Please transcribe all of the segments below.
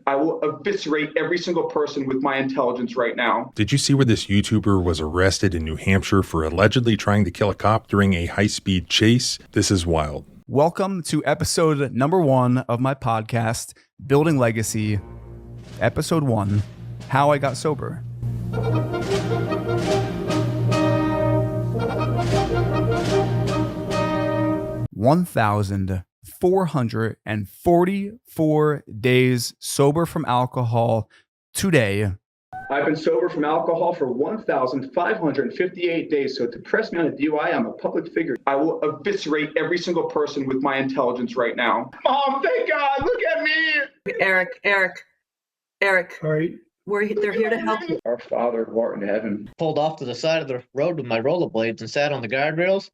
I will eviscerate every single person with my intelligence right now. Did you see where this YouTuber was arrested in New Hampshire for allegedly trying to kill a cop during a high-speed chase? This is wild. Welcome to episode number 1 of my podcast, Building Legacy. Episode 1, How I Got Sober. $1,444 days sober from alcohol today. I've been sober from alcohol for 1,558 days, so to press me on a DUI, I'm a public figure. I will eviscerate every single person with my intelligence right now. Mom, thank God, look at me! Eric. All right. They're here to help you. Our Father who art in heaven. Pulled off to the side of the road with my rollerblades and sat on the guardrails.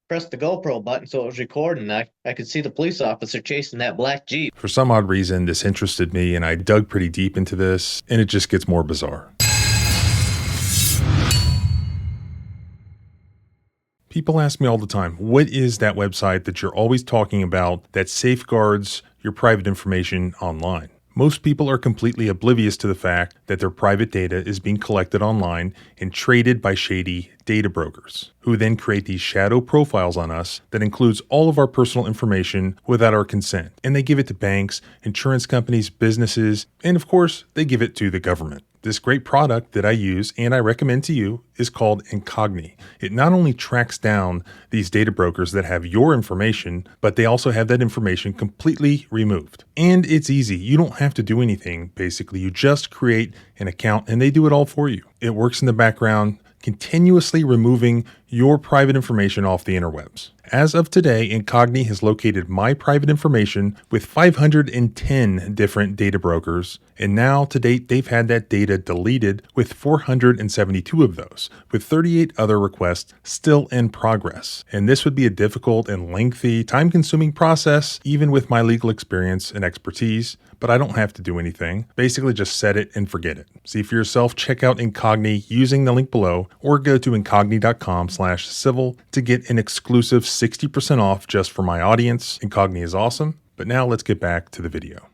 Pressed the GoPro button so it was recording. I could see the police officer chasing that black Jeep. For some odd reason, this interested me, and I dug pretty deep into this, and it just gets more bizarre. People ask me all the time, what is that website that you're always talking about that safeguards your private information online? Most people are completely oblivious to the fact that their private data is being collected online and traded by shady data brokers, who then create these shadow profiles on us that includes all of our personal information without our consent. And they give it to banks, insurance companies, businesses, and of course, they give it to the government. This great product that I use and I recommend to you is called Incogni. It not only tracks down these data brokers that have your information, but they also have that information completely removed. And it's easy. You don't have to do anything, basically. You just create an account and they do it all for you. It works in the background, continuously removing your private information off the interwebs. As of today, Incogni has located my private information with 510 different data brokers, and now to date they've had that data deleted with 472 of those, with 38 other requests still in progress. And this would be a difficult and lengthy, time-consuming process, even with my legal experience and expertise, but I don't have to do anything. Basically just set it and forget it. See for yourself, check out Incogni using the link below, or go to incogni.com/civil to get an exclusive 60% off just for my audience. Incogni is awesome, but now let's get back to the video.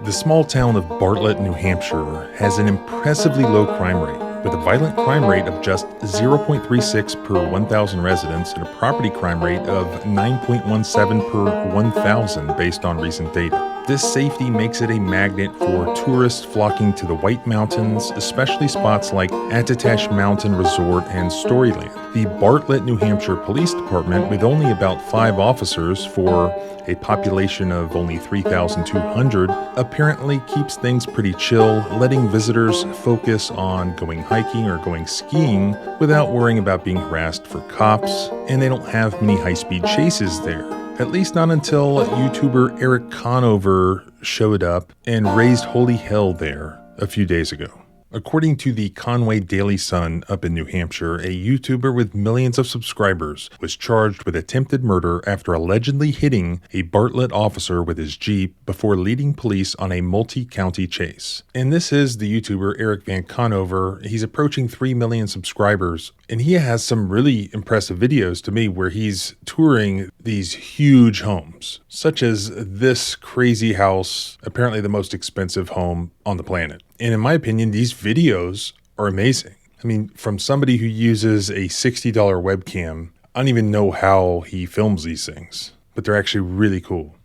The small town of Bartlett, New Hampshire has an impressively low crime rate, with a violent crime rate of just 0.36 per 1,000 residents and a property crime rate of 9.17 per 1,000 based on recent data. This safety makes it a magnet for tourists flocking to the White Mountains, especially spots like Attitash Mountain Resort and Storyland. The Bartlett, New Hampshire Police Department, with only about 5 officers for a population of only 3,200, apparently keeps things pretty chill, letting visitors focus on going hiking or going skiing without worrying about being harassed for cops, and they don't have many high-speed chases there. At least not until YouTuber Eric Conover showed up and raised holy hell there a few days ago. According to the Conway Daily Sun up in New Hampshire, a YouTuber with millions of subscribers was charged with attempted murder after allegedly hitting a Bartlett officer with his Jeep before leading police on a multi-county chase. And this is the YouTuber Eric Van Conover. He's approaching 3 million subscribers, and he has some really impressive videos to me where he's touring these huge homes, such as this crazy house, apparently the most expensive home on the planet. And in my opinion, these videos are amazing. I mean, from somebody who uses a $60 webcam, I don't even know how he films these things, but they're actually really cool.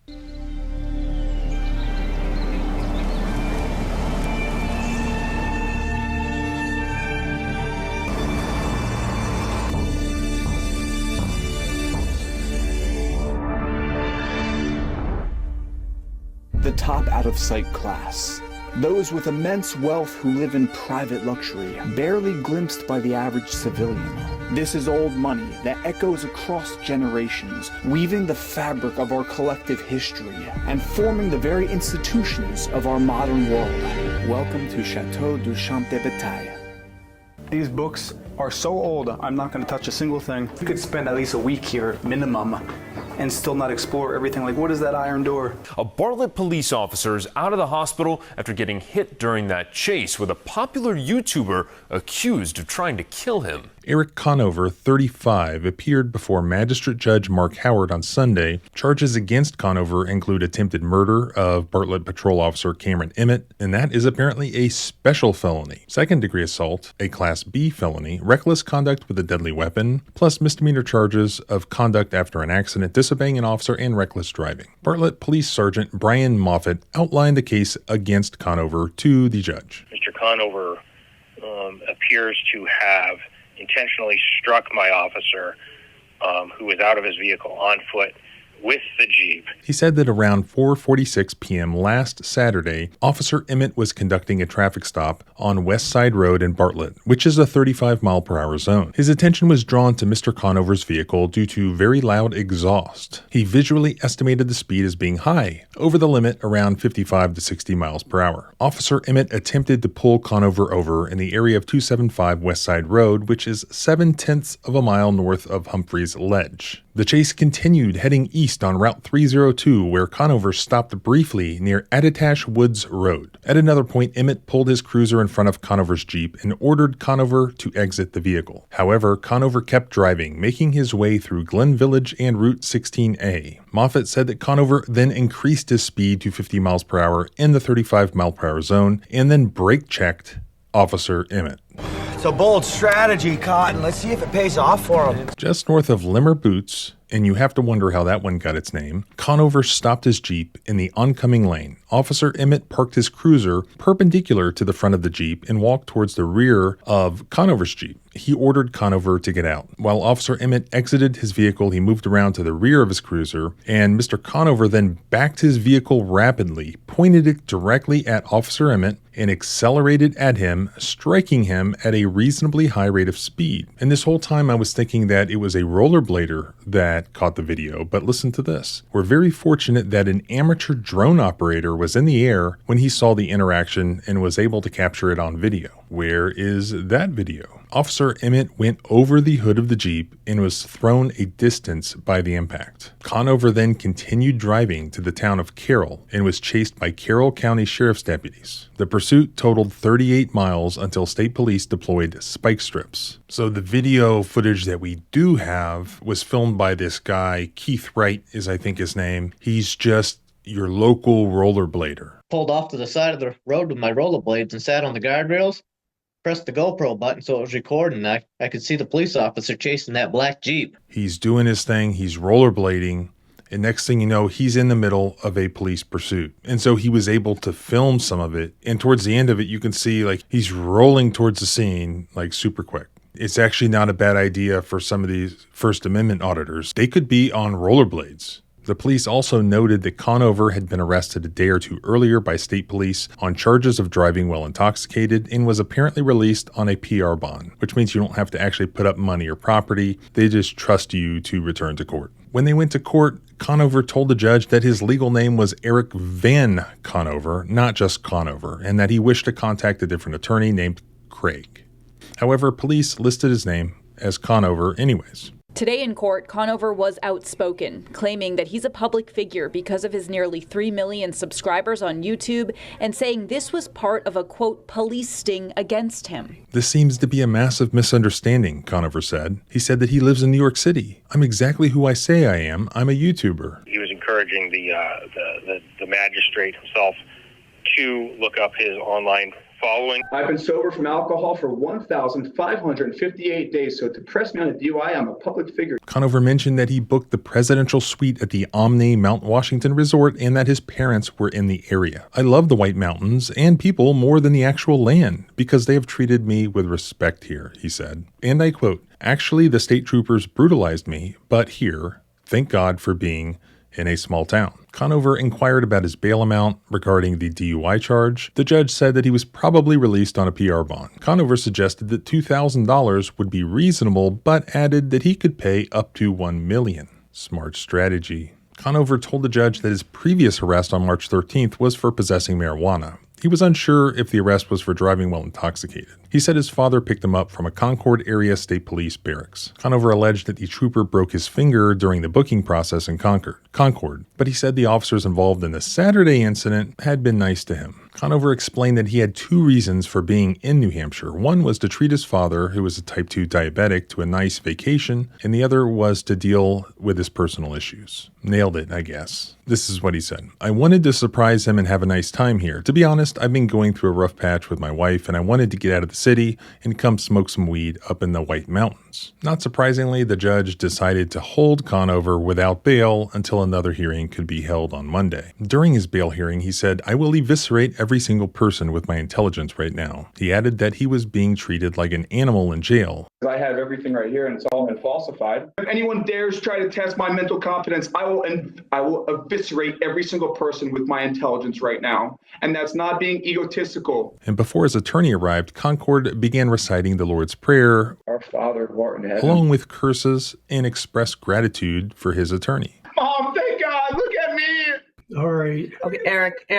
The top out-of-sight class. Those with immense wealth who live in private luxury, barely glimpsed by the average civilian. This is old money that echoes across generations, weaving the fabric of our collective history and forming the very institutions of our modern world. Welcome to Chateau du Champ de Bataille. These books are so old, I'm not going to touch a single thing. You could spend at least a week here, minimum. and still not explore everything? Like, what is that iron door? A Bartlett police officer is out of the hospital after getting hit during that chase with a popular YouTuber accused of trying to kill him. Eric Conover, 35, appeared before Magistrate Judge Mark Howard on Sunday. Charges against Conover include attempted murder of Bartlett Patrol Officer Cameron Emmett, and that is apparently a special felony. Second-degree assault, a Class B felony, reckless conduct with a deadly weapon, plus misdemeanor charges of conduct after an accident, disobeying an officer, and reckless driving. Bartlett Police Sergeant Brian Moffett outlined the case against Conover to the judge. Mr. Conover appears to have intentionally struck my officer who was out of his vehicle on foot with the Jeep. He said that around 4:46 p.m. last Saturday, Officer Emmett was conducting a traffic stop on West Side Road in Bartlett, which is a 35-mile-per-hour zone. His attention was drawn to Mr. Conover's vehicle due to very loud exhaust. He visually estimated the speed as being high, over the limit around 55 to 60 miles per hour. Officer Emmett attempted to pull Conover over in the area of 275 West Side Road, which is 0.7 of a mile north of Humphreys Ledge. The chase continued heading east on Route 302, where Conover stopped briefly near Attitash Woods Road. At another point, Emmett pulled his cruiser in front of Conover's Jeep and ordered Conover to exit the vehicle. However, Conover kept driving, making his way through Glen Village and Route 16A. Moffett said that Conover then increased his speed to 50 miles per hour in the 35-mile-per-hour zone and then brake-checked Officer Emmett. It's a bold strategy, Cotton. Let's see if it pays off for him. Just north of Limmer Boots, and you have to wonder how that one got its name, Conover stopped his Jeep in the oncoming lane. Officer Emmett parked his cruiser perpendicular to the front of the Jeep and walked towards the rear of Conover's Jeep. He ordered Conover to get out. While Officer Emmett exited his vehicle, he moved around to the rear of his cruiser, and Mr. Conover then backed his vehicle rapidly, pointed it directly at Officer Emmett, and accelerated at him, striking him at a reasonably high rate of speed. And this whole time I was thinking that it was a rollerblader that caught the video, but listen to this. We're very fortunate that an amateur drone operator was in the air when he saw the interaction and was able to capture it on video. Where is that video? Officer Emmett went over the hood of the Jeep and was thrown a distance by the impact. Conover then continued driving to the town of Carroll and was chased by Carroll County Sheriff's deputies. The pursuit totaled 38 miles until state police deployed spike strips. So the video footage that we do have was filmed by this guy, Keith Wright is I think his name. He's just your local rollerblader. Pulled off to the side of the road with my rollerblades and sat on the guardrails. Pressed the GoPro button so it was recording. I could see the police officer chasing that black Jeep. He's doing his thing. He's rollerblading. And next thing you know, he's in the middle of a police pursuit. And so he was able to film some of it. And towards the end of it, you can see like he's rolling towards the scene like super quick. It's actually not a bad idea for some of these First Amendment auditors. They could be on rollerblades. The police also noted that Conover had been arrested a day or two earlier by state police on charges of driving while intoxicated and was apparently released on a PR bond, which means you don't have to actually put up money or property. They just trust you to return to court. When they went to court, Conover told the judge that his legal name was Eric Van Conover, not just Conover, and that he wished to contact a different attorney named Craig. However, police listed his name as Conover anyways. Today in court, Conover was outspoken, claiming that he's a public figure because of his nearly 3 million subscribers on YouTube and saying this was part of a, quote, police sting against him. This seems to be a massive misunderstanding, Conover said. He said that he lives in New York City. I'm exactly who I say I am. I'm a YouTuber. He was encouraging the magistrate himself to look up his online following. I've been sober from alcohol for 1,558 days, so to press me on a DUI, I'm a public figure. Conover mentioned that he booked the presidential suite at the Omni Mount Washington Resort and that his parents were in the area. I love the White Mountains and people more than the actual land because they have treated me with respect here, he said. And I quote, "Actually, the state troopers brutalized me, but here, thank God for being in a small town." Conover inquired about his bail amount regarding the DUI charge. The judge said that he was probably released on a PR bond. Conover suggested that $2,000 would be reasonable, but added that he could pay up to $1 million. Smart strategy. Conover told the judge that his previous arrest on March 13th was for possessing marijuana. He was unsure if the arrest was for driving while intoxicated. He said his father picked him up from a Concord area state police barracks. Conover alleged that the trooper broke his finger during the booking process in Concord, but he said the officers involved in the Saturday incident had been nice to him. Conover explained that he had two reasons for being in New Hampshire. One was to treat his father, who was a type 2 diabetic, to a nice vacation, and the other was to deal with his personal issues. Nailed it, I guess. This is what he said. I wanted to surprise him and have a nice time here. To be honest, I've been going through a rough patch with my wife, and I wanted to get out of the city and come smoke some weed up in the White Mountains. Not surprisingly, the judge decided to hold Conover without bail until another hearing could be held on Monday. During his bail hearing, he said, "I will eviscerate every single person with my intelligence right now." He added that he was being treated like an animal in jail. I have everything right here and it's all been falsified. If anyone dares try to test my mental competence, I will eviscerate every single person with my intelligence right now. And that's not being egotistical. And before his attorney arrived, Concord began reciting the Lord's Prayer, Our Father who art in heaven. along with curses, and expressed gratitude for his attorney. Mom, thank God, look at me. All right. Okay, Eric. All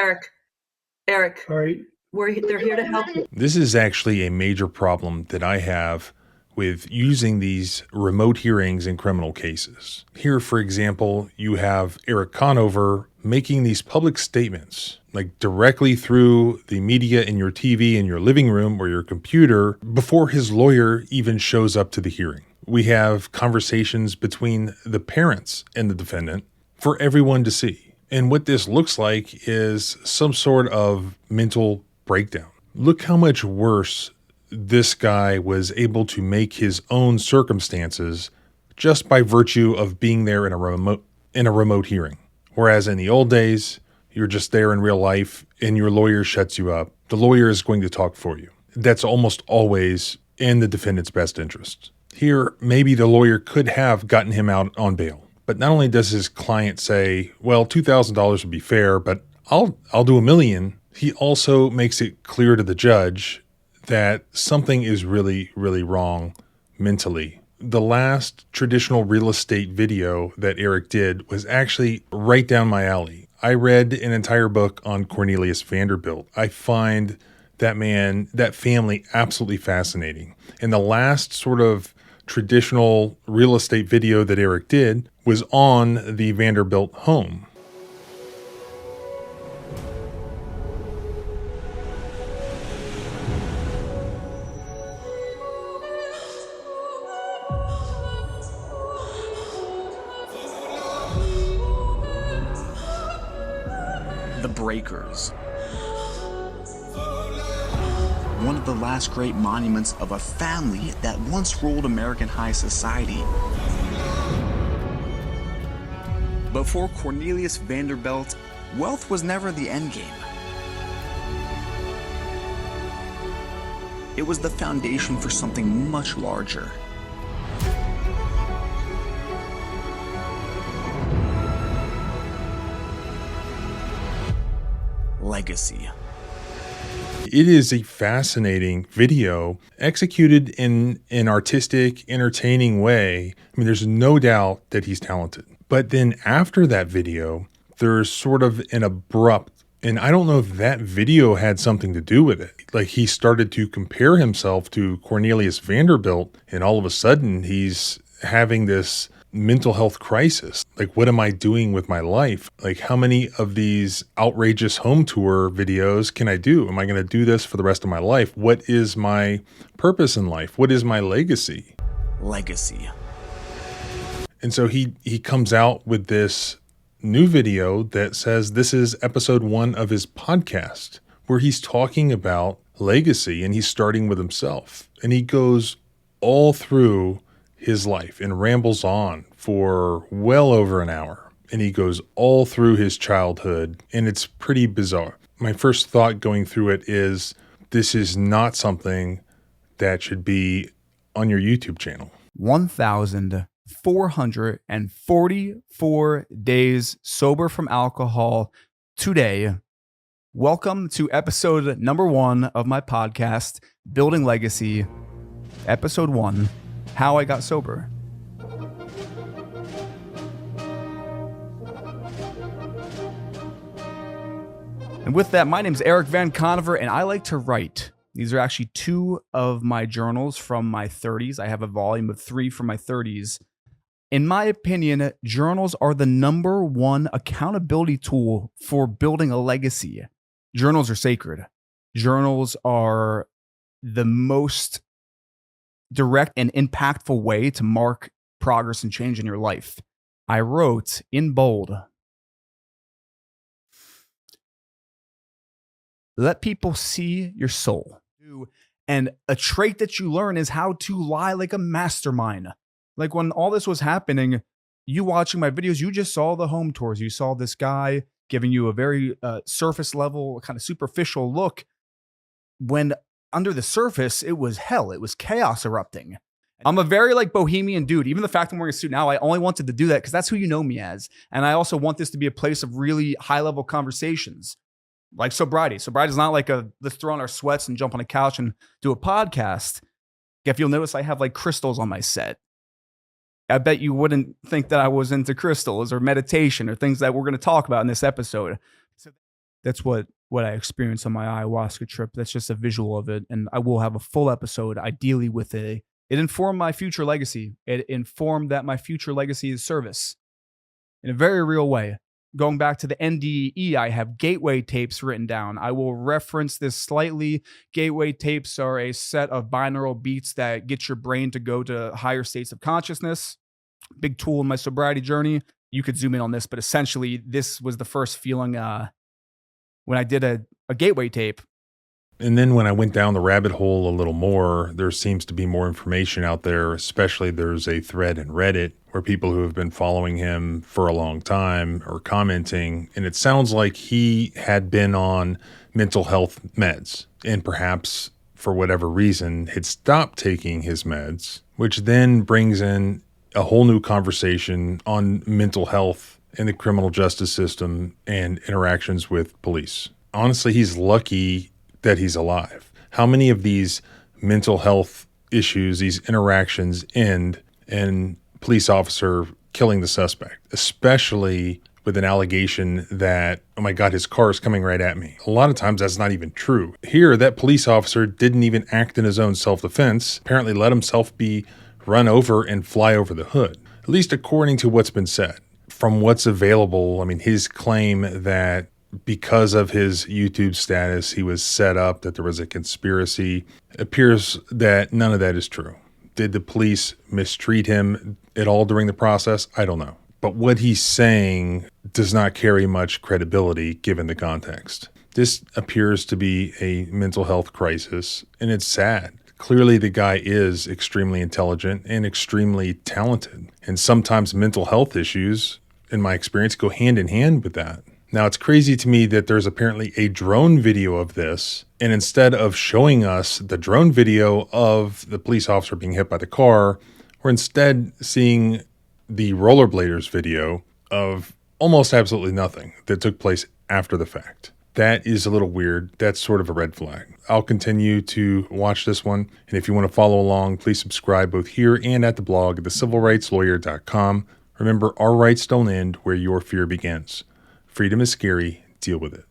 right. They're here to help you. This is actually a major problem that I have with using these remote hearings in criminal cases. Here, for example, you have Eric Conover making these public statements, like directly through the media in your TV in your living room or your computer, before his lawyer even shows up to the hearing. We have conversations between the parents and the defendant for everyone to see. And what this looks like is some sort of mental breakdown. Look how much worse this guy was able to make his own circumstances just by virtue of being there in a remote hearing. Whereas in the old days, you're just there in real life and your lawyer shuts you up. The lawyer is going to talk for you. That's almost always in the defendant's best interest. Here, maybe the lawyer could have gotten him out on bail. But not only does his client say, well, $2,000 would be fair, but I'll do $1 million. He also makes it clear to the judge that something is really, really wrong mentally. The last traditional real estate video that Eric did was actually right down my alley. I read an entire book on Cornelius Vanderbilt. I find that family absolutely fascinating. And the last sort of traditional real estate video that Eric did was on the Vanderbilt home. The Breakers. One of the last great monuments of a family that once ruled American high society. But for Cornelius Vanderbilt, wealth was never the end game. It was the foundation for something much larger. Legacy. It is a fascinating video executed in an artistic, entertaining way. I mean, there's no doubt that he's talented. But then after that video, there's sort of an abrupt, and I don't know if that video had something to do with it. Like he started to compare himself to Cornelius Vanderbilt, and all of a sudden he's having this mental health crisis. Like, what am I doing with my life? Like, how many of these outrageous home tour videos can I do? Am I going to do this for the rest of my life? What is my purpose in life? What is my legacy? Legacy. And so he comes out with this new video that says this is episode 1 of his podcast, where he's talking about legacy, and he's starting with himself. And he goes all through his life and rambles on for well over an hour. And he goes all through his childhood, and it's pretty bizarre. My first thought going through it is, this is not something that should be on your YouTube channel. 1,444 days sober from alcohol today. Welcome to episode number 1 of my podcast, Building Legacy, episode 1. How I got sober. And with that, my name's Eric Van Conover, and I like to write. These are actually 2 of my journals from my 30s. I have a volume of 3 from my 30s. In my opinion, journals are the #1 accountability tool for building a legacy. Journals are sacred. Journals are the most direct and impactful way to mark progress and change in your life. I wrote in bold, let people see your soul. And a trait that you learn is how to lie like a mastermind. Like when all this was happening, you watching my videos, you just saw the home tours. You saw this guy giving you a very surface level, kind of superficial look. When under the surface, it was hell. It was chaos erupting. I'm a very bohemian dude. Even the fact I'm wearing a suit now, I only wanted to do that because that's who you know me as. And I also want this to be a place of really high level conversations. Like sobriety. Sobriety is not like let's throw on our sweats and jump on a couch and do a podcast. If you'll notice, I have crystals on my set. I bet you wouldn't think that I was into crystals or meditation or things that we're going to talk about in this episode. So that's what I experienced on my ayahuasca trip. That's just a visual of it. And I will have a full episode, ideally with it informed my future legacy. It informed that my future legacy is service in a very real way. Going back to the NDE, I have gateway tapes written down. I will reference this slightly. Gateway tapes are a set of binaural beats that get your brain to go to higher states of consciousness. Big tool in my sobriety journey. You could zoom in on this, but essentially this was the first feeling when I did a gateway tape. And then when I went down the rabbit hole a little more, there seems to be more information out there, especially there's a thread in Reddit where people who have been following him for a long time are commenting. And it sounds like he had been on mental health meds and perhaps for whatever reason had stopped taking his meds, which then brings in a whole new conversation on mental health in the criminal justice system and interactions with police. Honestly, he's lucky that he's alive. How many of these mental health issues, these interactions end in police officer killing the suspect, especially with an allegation that, oh my God, his car is coming right at me. A lot of times that's not even true. Here, that police officer didn't even act in his own self-defense, apparently let himself be run over and fly over the hood, at least according to what's been said. From what's available, I mean, his claim that because of his YouTube status, he was set up, that there was a conspiracy, appears that none of that is true. Did the police mistreat him at all during the process? I don't know. But what he's saying does not carry much credibility given the context. This appears to be a mental health crisis, and it's sad. Clearly, the guy is extremely intelligent and extremely talented. And sometimes mental health issues, in my experience, go hand in hand with that. Now, it's crazy to me that there's apparently a drone video of this, and instead of showing us the drone video of the police officer being hit by the car, we're instead seeing the rollerbladers video of almost absolutely nothing that took place after the fact. That is a little weird. That's sort of a red flag. I'll continue to watch this one, and if you want to follow along, please subscribe both here and at the blog at thecivilrightslawyer.com. Remember, our rights don't end where your fear begins. Freedom is scary. Deal with it.